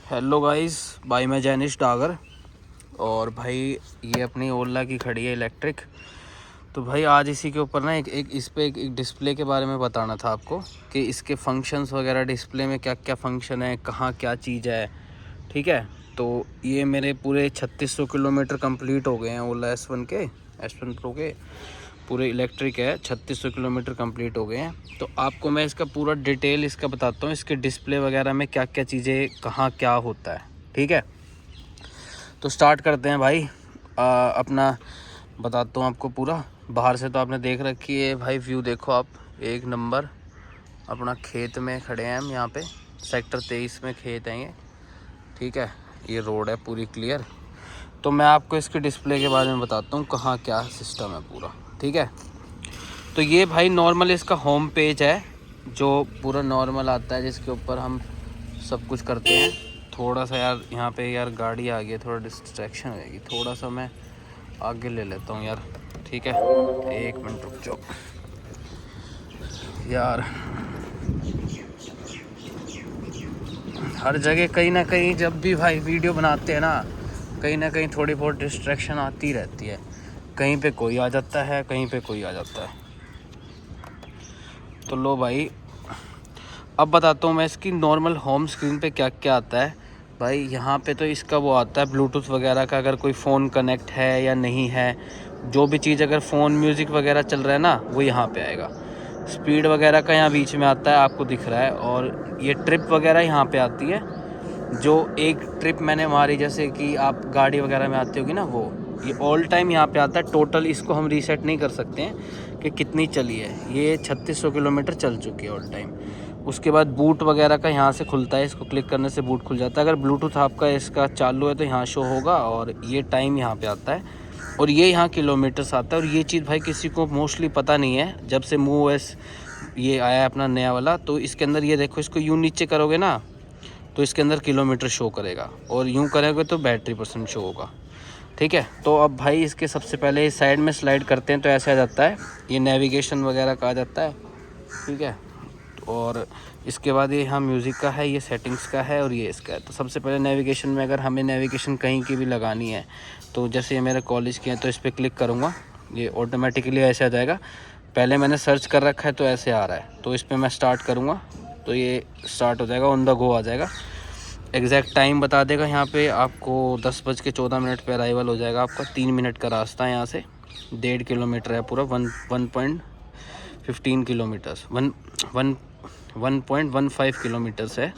Hello guys, भाई मैं जैनिश डागर। और भाई ये अपनी ओला की खड़ी है इलेक्ट्रिक। तो भाई आज इसी के ऊपर ना एक इस पे एक डिस्प्ले के बारे में बताना था आपको कि इसके फंक्शंस वगैरह, डिस्प्ले में क्या क्या फ़ंक्शन है, कहाँ क्या चीज़ है। ठीक है, तो ये मेरे पूरे 3600 किलोमीटर कंप्लीट हो गए हैं ओला S1 प्रो के। पूरे इलेक्ट्रिक है, 3600 किलोमीटर कंप्लीट हो गए हैं। तो आपको मैं इसका पूरा डिटेल इसका बताता हूँ, इसके डिस्प्ले वगैरह में क्या क्या चीज़ें, कहाँ क्या होता है। ठीक है, तो स्टार्ट करते हैं भाई। अपना बताता हूँ आपको पूरा। बाहर से तो आपने देख रखी है भाई, व्यू देखो आप, एक नंबर। अपना खेत में खड़े हैं हम, यहाँ पे सेक्टर 23 में खेत हैं ये। ठीक है, ये रोड है पूरी क्लियर। तो मैं आपको इसके डिस्प्ले के बारे में बताता हूँ, कहाँ क्या सिस्टम है पूरा। ठीक है, तो ये भाई नॉर्मल इसका होम पेज है, जो पूरा नॉर्मल आता है, जिसके ऊपर हम सब कुछ करते हैं। थोड़ा सा यार यहाँ पे यार गाड़ी आ गई है, थोड़ा डिस्ट्रैक्शन हो जाएगी, थोड़ा सा मैं आगे ले लेता हूँ यार। ठीक है, एक मिनट रुक जाओ यार। हर जगह कहीं ना कहीं जब भी भाई वीडियो बनाते हैं ना, कहीं ना कहीं थोड़ी बहुत डिस्ट्रैक्शन आती रहती है। कहीं पे कोई आ जाता है, कहीं पे कोई आ जाता है। तो लो भाई, अब बताता हूँ मैं इसकी नॉर्मल होम स्क्रीन पे क्या क्या आता है। भाई यहाँ पे तो इसका वो आता है ब्लूटूथ वगैरह का, अगर कोई फ़ोन कनेक्ट है या नहीं है, जो भी चीज़, अगर फ़ोन म्यूज़िक वगैरह चल रहा है ना, वो यहाँ पे आएगा। स्पीड वगैरह का यहाँ बीच में आता है, आपको दिख रहा है। और ये ट्रिप वगैरह यहाँ पे आती है, जो एक ट्रिप मैंने मारी, जैसे कि आप गाड़ी वगैरह में आती होगी ना, वो ये ऑल टाइम यहाँ पे आता है। टोटल इसको हम रीसेट नहीं कर सकते हैं कि कितनी चली है। ये 3600 किलोमीटर चल चुकी है ऑल टाइम। उसके बाद बूट वगैरह का यहाँ से खुलता है, इसको क्लिक करने से बूट खुल जाता है। अगर ब्लूटूथ आपका इसका चालू है तो यहाँ शो होगा, और ये टाइम यहाँ पे आता है, और ये यहाँ किलोमीटर्स आता है। और ये चीज़ भाई किसी को मोस्टली पता नहीं है, जब से MovOS ये आया है अपना नया वाला। तो इसके अंदर ये देखो, इसको यूँ नीचे करोगे ना तो इसके अंदर किलोमीटर शो करेगा, और यूँ करोगे तो बैटरी % शो होगा। ठीक है, तो अब भाई इसके सबसे पहले इस साइड में स्लाइड करते हैं तो ऐसे आ जाता है, ये नेविगेशन वगैरह का आ जाता है। ठीक है, और इसके बाद ये यहाँ म्यूज़िक का है, ये सेटिंग्स का है, और ये इसका है। तो सबसे पहले नेविगेशन में, अगर हमें नेविगेशन कहीं की भी लगानी है, तो जैसे ये मेरे कॉलेज की है तो इस पर क्लिक करूँगा, ये ऑटोमेटिकली ऐसे आ जाएगा। पहले मैंने सर्च कर रखा है तो ऐसे आ रहा है, तो इस पर मैं स्टार्ट करूँगा तो ये स्टार्ट हो जाएगा, ऑन द गो आ जाएगा। एग्जैक्ट टाइम बता देगा यहाँ पे आपको, 10:14 पे अराइवल हो जाएगा आपका। 3 मिनट का रास्ता है यहाँ से, 1.5 किलोमीटर है पूरा, 1.15 किलोमीटर्स, 1.15 किलोमीटर्स है,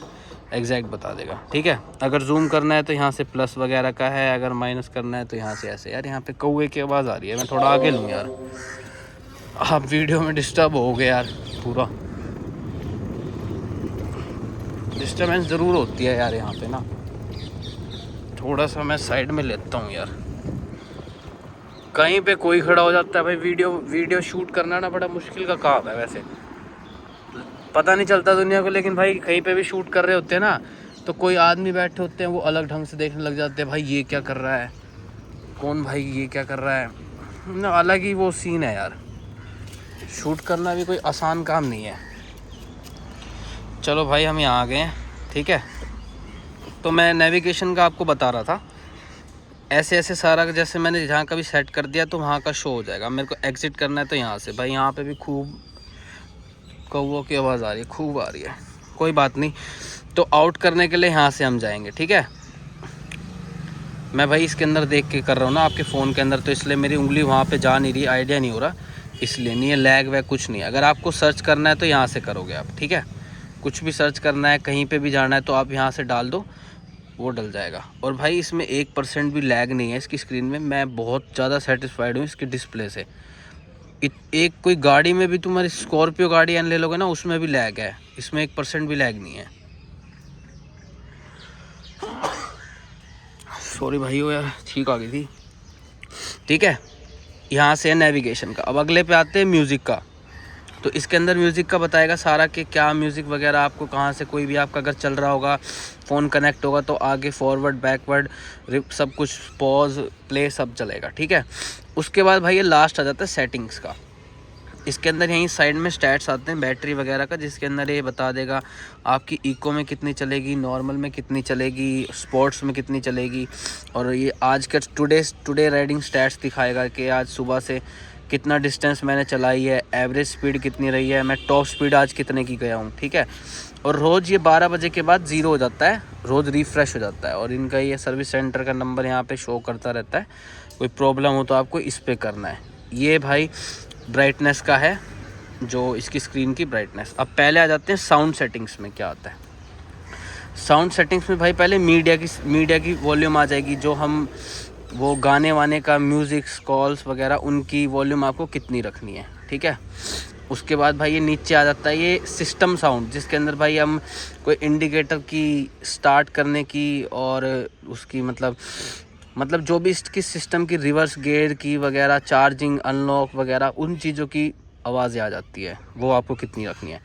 एग्जैक्ट बता देगा। ठीक है, अगर जूम करना है तो यहाँ से प्लस वगैरह का है, अगर माइनस करना है तो यहाँ से ऐसे। यार यहाँ पे कौवे की आवाज़ आ रही है, मैं थोड़ा आगे लूँ यार, आप वीडियो में डिस्टर्ब हो गए यार। पूरा डिस्टर्बेंस ज़रूर होती है यार यहाँ पे ना। थोड़ा सा मैं साइड में लेता हूँ यार, कहीं पे कोई खड़ा हो जाता है भाई। वीडियो शूट करना ना बड़ा मुश्किल का काम है वैसे, पता नहीं चलता दुनिया को, लेकिन भाई कहीं पे भी शूट कर रहे होते हैं ना, तो कोई आदमी बैठे होते हैं, वो अलग ढंग से देखने लग जाते हैं, भाई ये क्या कर रहा है, कौन भाई ये क्या कर रहा है ना। अलग ही वो सीन है यार, शूट करना भी कोई आसान काम नहीं है। चलो भाई हम यहाँ आ गए हैं। ठीक है, तो मैं नेविगेशन का आपको बता रहा था, ऐसे ऐसे सारा, जैसे मैंने जहाँ का भी सेट कर दिया तो वहाँ का शो हो जाएगा। मेरे को एग्ज़िट करना है तो यहाँ से, भाई यहाँ पे भी खूब कौवों की आवाज़ आ रही है, खूब आ रही है, कोई बात नहीं। तो आउट करने के लिए यहाँ से हम जाएंगे। ठीक है, मैं भाई इसके अंदर देख के कर रहा हूँ ना आपके फ़ोन के अंदर, तो इसलिए मेरी उंगली वहाँ पे जा नहीं रही, आइडिया नहीं हो रहा, इसलिए नहीं है लैग वैग कुछ नहीं है। अगर आपको सर्च करना है तो यहाँ से करोगे आप। ठीक है, कुछ भी सर्च करना है, कहीं पे भी जाना है, तो आप यहाँ से डाल दो, वो डल जाएगा। और भाई इसमें 1% भी लैग नहीं है इसकी स्क्रीन में। मैं बहुत ज़्यादा सेटिस्फाइड हूँ इसकी डिस्प्ले से। एक कोई गाड़ी में भी, तुम्हारी स्कॉर्पियो गाड़ी ले लोगे ना, उसमें भी लैग है, इसमें 1% भी लैग नहीं है। सॉरी भाई हो यार, ठीक आ गई थी। ठीक है, यहाँ से है नेविगेशन का। अब अगले पे आते हैं म्यूज़िक का। तो इसके अंदर म्यूज़िक का बताएगा सारा कि क्या म्यूज़िक वगैरह आपको कहाँ से, कोई भी आपका अगर चल रहा होगा, फ़ोन कनेक्ट होगा तो आगे फॉरवर्ड बैकवर्ड सब कुछ, पॉज प्ले सब चलेगा। ठीक है, उसके बाद भाई ये लास्ट आ जाता है सेटिंग्स का। इसके अंदर यहीं साइड में स्टैट्स आते हैं बैटरी वगैरह का, जिसके अंदर ये बता देगा आपकी इको में कितनी चलेगी, नॉर्मल में कितनी चलेगी, स्पोर्ट्स में कितनी चलेगी। और ये आज का टुडे राइडिंग स्टैट्स दिखाएगा कि आज सुबह से कितना डिस्टेंस मैंने चलाई है, एवरेज स्पीड कितनी रही है, मैं टॉप स्पीड आज कितने की गया हूँ, ठीक है। और रोज़ ये 12 बजे के बाद ज़ीरो हो जाता है, रोज़ रिफ़्रेश हो जाता है। और इनका ये सर्विस सेंटर का नंबर यहाँ पे शो करता रहता है, कोई प्रॉब्लम हो तो आपको इस पे करना है। ये भाई ब्राइटनेस का है, जो इसकी स्क्रीन की ब्राइटनेस। अब पहले आ जाते हैं साउंड सेटिंग्स में क्या आता है। साउंड सेटिंग्स में भाई पहले मीडिया की वॉल्यूम आ जाएगी, जो हम वो गाने वाने का म्यूज़िक कॉल्स वगैरह उनकी वॉल्यूम आपको कितनी रखनी है, ठीक है। उसके बाद भाई ये नीचे आ जाता है ये सिस्टम साउंड, जिसके अंदर भाई हम कोई इंडिकेटर की स्टार्ट करने की और उसकी मतलब जो भी इसकी सिस्टम की रिवर्स गियर की वगैरह, चार्जिंग अनलॉक वगैरह, उन चीज़ों की आवाज़ें आ जाती है, वो आपको कितनी रखनी है।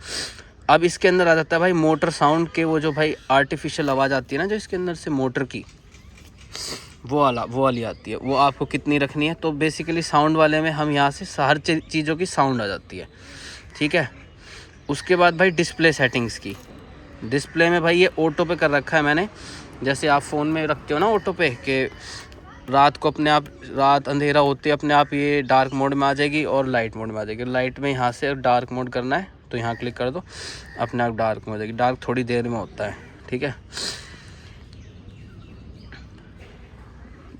अब इसके अंदर आ जाता है भाई मोटर साउंड के, वो जो भाई आर्टिफिशियल आवाज़ आती है ना जो इसके अंदर से मोटर की, वो वाली आती है, वो आपको कितनी रखनी है। तो बेसिकली साउंड वाले में हम यहाँ से हर चीज़ों की साउंड आ जाती है, ठीक है। उसके बाद भाई डिस्प्ले सेटिंग्स की, डिस्प्ले में भाई ये ऑटो पे कर रखा है मैंने, जैसे आप फ़ोन में रखते हो ना ऑटो पे, कि रात को अपने आप, रात अंधेरा होते अपने आप ये डार्क मोड में आ जाएगी और लाइट मोड में आ जाएगी। लाइट में यहाँ से डार्क मोड करना है तो यहाँ क्लिक कर दो, अपने आप डार्क में हो जाएगी। डार्क थोड़ी देर में होता है, ठीक है।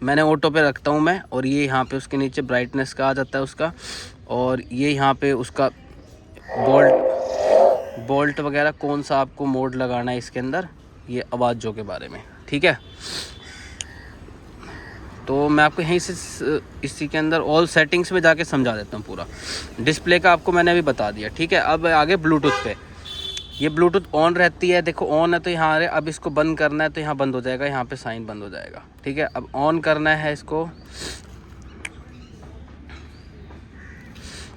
मैंने ऑटो पे रखता हूँ मैं, और ये यहाँ पे उसके नीचे ब्राइटनेस का आ जाता है उसका, और ये यहाँ पे उसका बोल्ट वगैरह कौन सा आपको मोड लगाना है इसके अंदर, ये आवाज़ों के बारे में, ठीक है। तो मैं आपको यहीं से इसी के अंदर ऑल सेटिंग्स में जाके समझा देता हूँ पूरा। डिस्प्ले का आपको मैंने अभी बता दिया, ठीक है। अब आगे ब्लूटूथ पे, ये ब्लूटूथ ऑन रहती है, देखो ऑन है तो यहाँ आ रहे, अब इसको बंद करना है तो यहाँ बंद हो जाएगा, यहाँ पे साइन बंद हो जाएगा, ठीक है। अब ऑन करना है इसको,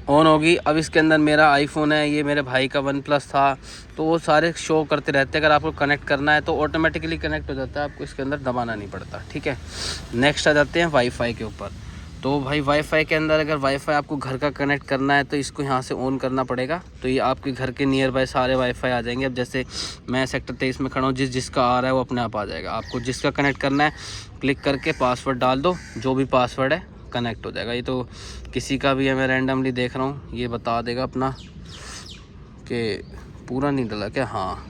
ऑन होगी। अब इसके अंदर मेरा आईफोन है, ये मेरे भाई का वन प्लस था, तो वो सारे शो करते रहते हैं। अगर आपको कनेक्ट करना है तो ऑटोमेटिकली कनेक्ट हो जाता है, आपको इसके अंदर दबाना नहीं पड़ता, ठीक है। नेक्स्ट आ जाते हैं वाईफाई के ऊपर। तो भाई वाईफाई के अंदर अगर वाईफाई आपको घर का कनेक्ट करना है तो इसको यहाँ से ऑन करना पड़ेगा, तो ये आपके घर के नियर बाय सारे वाईफाई आ जाएंगे। अब जैसे मैं सेक्टर 23 में खड़ा हूँ, जिसका आ रहा है वो अपने आप आ जाएगा। आपको जिसका कनेक्ट करना है क्लिक करके पासवर्ड डाल दो, जो भी पासवर्ड है कनेक्ट हो जाएगा। ये तो किसी का भी है, मैं रैंडमली देख रहा हूँ, ये बता देगा अपना कि पूरा नहीं डला क्या, हाँ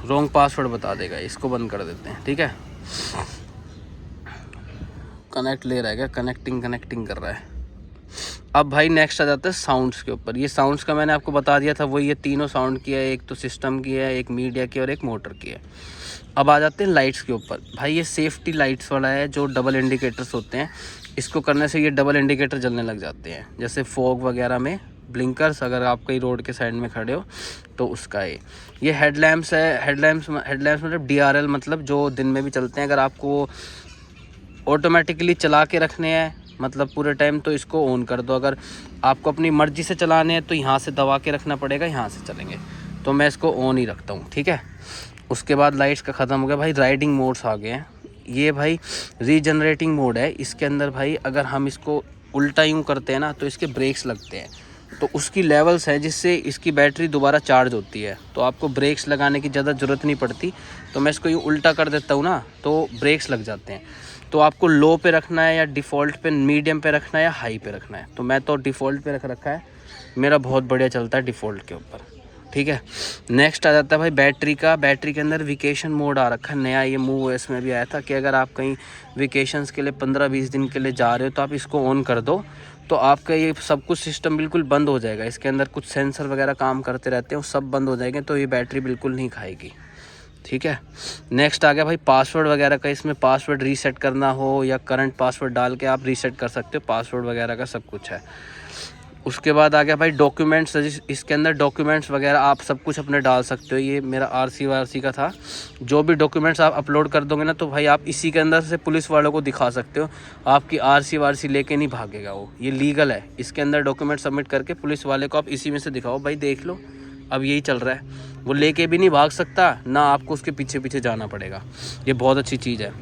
रॉन्ग पासवर्ड बता देगा। इसको बंद कर देते हैं, ठीक है। कनेक्ट ले रहा है क्या, कनेक्टिंग कर रहा है। अब भाई नेक्स्ट आ जाता है साउंड्स के ऊपर। ये साउंड्स का मैंने आपको बता दिया था, वो ये तीनों साउंड की है, एक तो सिस्टम की है, एक मीडिया की और एक मोटर की है। अब आ जाते हैं लाइट्स के ऊपर। भाई ये सेफ्टी लाइट्स वाला है, जो डबल इंडिकेटर्स होते हैं, इसको करने से ये डबल इंडिकेटर जलने लग जाते हैं, जैसे फॉग वगैरह में ब्लिंकर्स, अगर आप कहीं रोड के साइड में खड़े हो तो उसका ये हेडलैम्प्स है। हेडलैम्प्स मतलब DRL, मतलब जो दिन में भी चलते हैं। अगर आपको ऑटोमेटिकली चला के रखने हैं मतलब पूरे टाइम, तो इसको ऑन कर दो। अगर आपको अपनी मर्ज़ी से चलाने हैं तो यहाँ से दबा के रखना पड़ेगा, यहाँ से चलेंगे। तो मैं इसको ऑन ही रखता हूँ, ठीक है। उसके बाद लाइट्स का ख़त्म हो गया भाई, राइडिंग मोड्स आ गए हैं। ये भाई रीजनरेटिंग मोड है। इसके अंदर भाई अगर हम इसको उल्टा यूँ करते हैं ना तो इसके ब्रेक्स लगते हैं, तो उसकी लेवल्स हैं जिससे इसकी बैटरी दोबारा चार्ज होती है। तो आपको ब्रेक्स लगाने की ज़्यादा ज़रूरत नहीं पड़ती। तो मैं इसको यूँ उल्टा कर देता हूँ ना तो ब्रेक्स लग जाते हैं। तो आपको लो पे रखना है या डिफ़ॉल्ट पे, मीडियम पे रखना है या हाई पे रखना है। तो मैं तो डिफ़ॉल्ट पे रख रखा है, मेरा बहुत बढ़िया चलता है डिफ़ॉल्ट के ऊपर, ठीक है। नेक्स्ट आ जाता है भाई बैटरी का। बैटरी के अंदर वेकेशन मोड आ रखा है नया, ये MUOS में भी आया था कि अगर आप कहीं वेकेशंस के लिए 15-20 दिन के लिए जा रहे हो तो आप इसको ऑन कर दो, तो आपका ये सब कुछ सिस्टम बिल्कुल बंद हो जाएगा। इसके अंदर कुछ सेंसर वगैरह काम करते रहते हैं, वो सब बंद हो जाएंगे, तो ये बैटरी बिल्कुल नहीं खाएगी, ठीक है। नेक्स्ट आ गया भाई पासवर्ड वगैरह का। इसमें पासवर्ड रीसेट करना हो या करंट पासवर्ड डाल के आप रीसेट कर सकते हो, पासवर्ड वगैरह का सब कुछ है। उसके बाद आ गया भाई डॉक्यूमेंट्स। इसके अंदर डॉक्यूमेंट्स वगैरह आप सब कुछ अपने डाल सकते हो। ये मेरा RC का था, जो भी डॉक्यूमेंट्स आप अपलोड कर दोगे ना तो भाई आप इसी के अंदर से पुलिस वालों को दिखा सकते हो। आपकी RC लेके नहीं भागेगा वो, ये लीगल है। इसके अंदर डॉक्यूमेंट सबमिट करके पुलिस वाले को आप इसी में से दिखाओ, भाई देख लो अब यही चल रहा है। वो लेके भी नहीं भाग सकता, ना आपको उसके पीछे पीछे जाना पड़ेगा। ये बहुत अच्छी चीज़ है।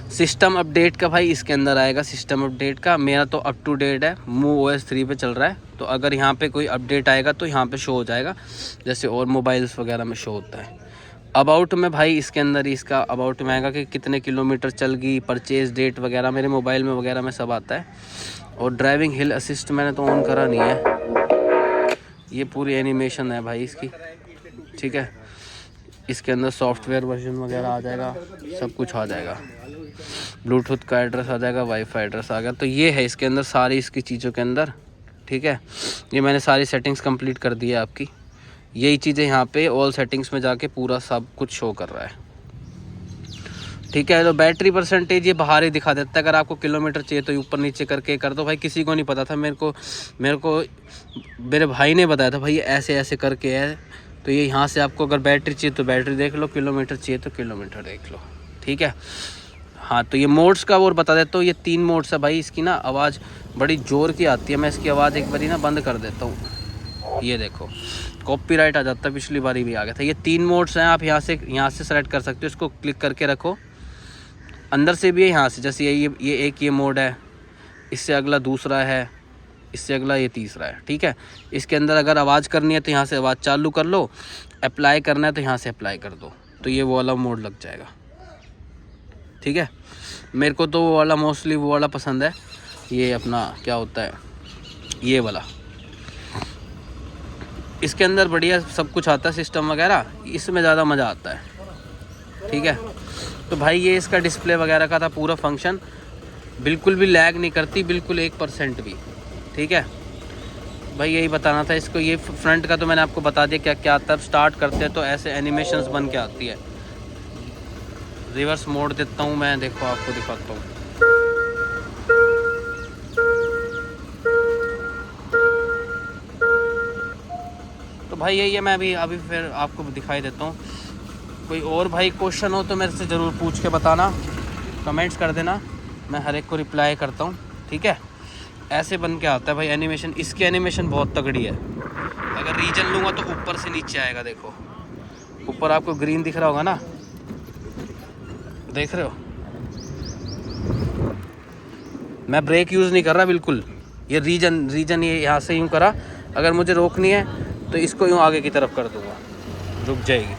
सिस्टम अपडेट का भाई इसके अंदर आएगा। सिस्टम अपडेट का मेरा तो अप टू डेट है, MuOS 3 पे चल रहा है। तो अगर यहाँ पे कोई अपडेट आएगा तो यहाँ पे शो हो जाएगा, जैसे और मोबाइल्स वगैरह में शो होता है। अबाउट में भाई इसके अंदर ही इसका अबाउट में आएगा कि कितने किलोमीटर चल गई, परचेज डेट वगैरह मेरे मोबाइल में वगैरह में सब आता है। और ड्राइविंग हिल असिस्ट मैंने तो ऑन करा नहीं है, ये पूरी एनिमेशन है भाई इसकी, ठीक है। इसके अंदर सॉफ्टवेयर वर्जन वगैरह आ जाएगा, सब कुछ आ जाएगा। ब्लूटूथ का एड्रेस आ जाएगा, वाईफाई एड्रेस आ गया। तो ये है इसके अंदर सारी इसकी चीज़ों के अंदर, ठीक है। ये मैंने सारी सेटिंग्स कंप्लीट कर दी है आपकी। यही चीज़ें यहाँ पे ऑल सेटिंग्स में जाके पूरा सब कुछ शो कर रहा है, ठीक है। तो बैटरी परसेंटेज ये बाहर ही दिखा देता है। अगर आपको किलोमीटर चाहिए तो ऊपर नीचे करके कर दो भाई। किसी को नहीं पता था, मेरे भाई ने बताया था भाई ये ऐसे ऐसे करके है। तो ये यहाँ से आपको अगर बैटरी चाहिए तो बैटरी देख लो, किलोमीटर चाहिए तो किलोमीटर देख लो, ठीक है। हाँ, तो ये मोड्स का और बता देता हूँ। ये 3 मोड्स है भाई। इसकी ना आवाज़ बड़ी ज़ोर की आती है, मैं इसकी आवाज़ एक बारी ना बंद कर देता हूँ। ये देखो कॉपीराइट आ जाता है, पिछली बारी भी आ गया था। ये 3 मोड्स हैं, आप यहाँ से सेलेक्ट कर सकते हो। इसको क्लिक करके रखो, अंदर से भी है, यहाँ से। जैसे ये एक ये मोड है, इससे अगला दूसरा है, इससे अगला ये तीसरा है, ठीक है। इसके अंदर अगर आवाज़ करनी है तो यहाँ से आवाज़ चालू कर लो, अप्लाई करना है तो यहाँ से अप्लाई कर दो, तो ये वो वाला मोड लग जाएगा, ठीक है। मेरे को तो वो वाला मोस्टली वो वाला पसंद है। ये अपना क्या होता है, ये वाला। इसके अंदर बढ़िया सब कुछ आता है, सिस्टम वगैरह, इसमें ज़्यादा मज़ा आता है, ठीक है। तो भाई ये इसका डिस्प्ले वगैरह का था पूरा फंक्शन, बिल्कुल भी लैग नहीं करती, बिल्कुल 1% भी, ठीक है भाई। यही बताना था इसको। ये फ्रंट का तो मैंने आपको बता दिया क्या क्या आता है। स्टार्ट करते हैं तो ऐसे एनिमेशंस बन के आती है। रिवर्स मोड देता हूँ मैं, देखो आपको दिखाता हूँ। तो भाई यही है, मैं अभी फिर आपको दिखाई देता हूँ। कोई और भाई क्वेश्चन हो तो मेरे से ज़रूर पूछ के बताना, कमेंट्स कर देना, मैं हर एक को रिप्लाई करता हूँ, ठीक है। ऐसे बन के आता है भाई एनिमेशन। इसकी एनिमेशन बहुत तगड़ी है। अगर रीजन लूँगा तो ऊपर से नीचे आएगा, देखो ऊपर आपको ग्रीन दिख रहा होगा ना, देख रहे हो। मैं ब्रेक यूज़ नहीं कर रहा बिल्कुल। ये रीजन ये यहाँ से यूँ करा, अगर मुझे रोकनी है तो इसको यूँ आगे की तरफ कर दूँगा, रुक जाएगी।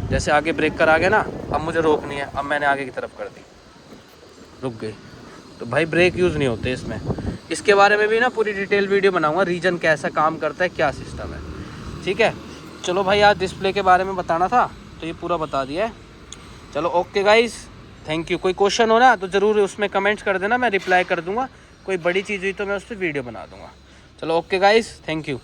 जैसे आगे ब्रेक कर आ गया ना, अब मुझे रोकनी है, अब मैंने आगे की तरफ कर दी, रुक गई। तो भाई ब्रेक यूज़ नहीं होते इसमें। इसके बारे में भी ना पूरी डिटेल वीडियो बनाऊंगा, रीजन कैसा काम करता है, क्या सिस्टम है, ठीक है। चलो भाई, आज डिस्प्ले के बारे में बताना था तो ये पूरा बता दिया है। चलो ओके गाइस, थैंक यू। कोई क्वेश्चन हो ना तो ज़रूर उसमें कमेंट्स कर देना, मैं रिप्लाई कर दूँगा। कोई बड़ी चीज़ हुई तो मैं उस पर वीडियो बना दूँगा। चलो ओके गाइस, थैंक यू।